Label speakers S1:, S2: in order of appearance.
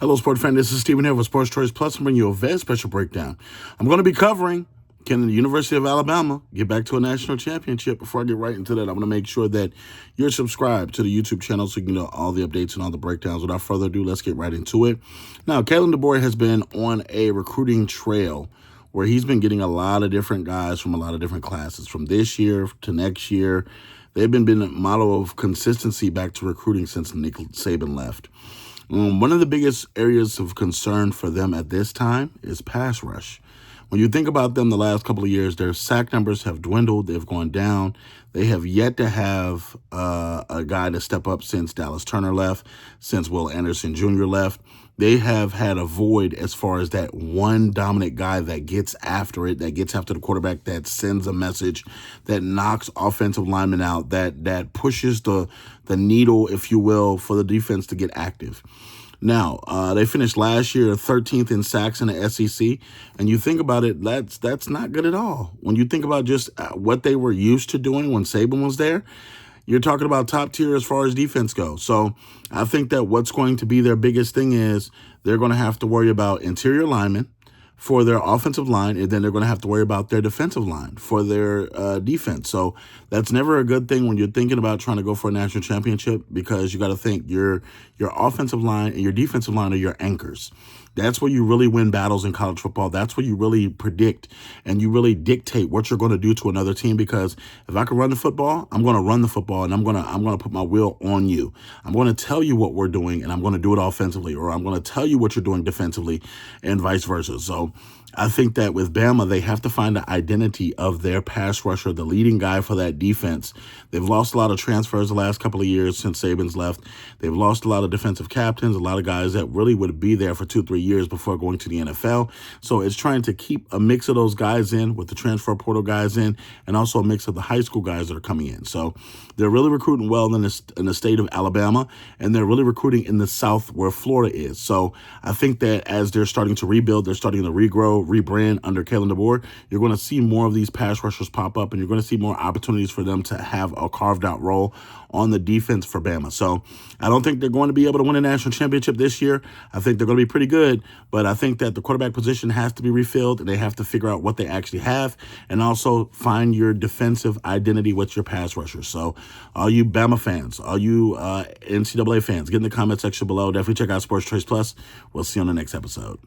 S1: Hello, sports fan. This is Stephen here with Sports Choice Plus. I'm bringing you a very special breakdown. I'm going to be covering can the University of Alabama get back to a national championship. Before I get right into that, I'm going to make sure that you're subscribed to the YouTube channel so you can know all the updates and all the breakdowns. Without further ado, let's get right into it. Now, Kalen DeBoer has been on a recruiting trail where he's been getting a lot of different guys from a lot of different classes from this year to next year. They've been a model of consistency back to recruiting since Nick Saban left. One of the biggest areas of concern for them at this time is pass rush. When you think about them the last couple of years, their sack numbers have dwindled. They've gone down. They have yet to have a guy to step up since Dallas Turner left, since Will Anderson Jr. left. They have had a void as far as that one dominant guy that gets after it, that gets after the quarterback, that sends a message, that knocks offensive linemen out, that pushes the needle, if you will, for the defense to get active. Now, they finished last year 13th in sacks in the SEC, and you think about it, that's not good at all. When you think about just what they were used to doing when Saban was there, you're talking about top tier as far as defense goes. So I think that what's going to be their biggest thing is they're going to have to worry about interior linemen for their offensive line, and then they're going to have to worry about their defensive line for their defense. So that's never a good thing when you're thinking about trying to go for a national championship, because you got to think your offensive line and your defensive line are your anchors. That's where you really win battles in college football. That's where you really predict and you really dictate what you're going to do to another team. Because if I can run the football, I'm going to run the football, and I'm going to put my will on you. I'm going to tell you what we're doing, and I'm going to do it offensively, or I'm going to tell you what you're doing defensively, and vice versa. So I think that with Bama, they have to find the identity of their pass rusher, the leading guy for that defense. They've lost a lot of transfers the last couple of years since Saban's left. They've lost a lot of defensive captains, a lot of guys that really would be there for 2-3 years before going to the NFL. So it's trying to keep a mix of those guys in with the transfer portal guys in, and also a mix of the high school guys that are coming in. So they're really recruiting well in the state of Alabama, and they're really recruiting in the South where Florida is. So I think that as they're starting to rebuild, they're starting to regrow, rebrand under Kalen DeBoer, you're going to see more of these pass rushers pop up, and you're going to see more opportunities for them to have a carved out role on the defense for Bama. So I don't think they're going to be able to win a national championship this year. I think they're going to be pretty good, but I think that the quarterback position has to be refilled, and they have to figure out what they actually have, and also find your defensive identity with your pass rushers. So all you Bama fans, all you NCAA fans, get in the comment section below. Definitely check out Sports Choice Plus. We'll see you on the next episode.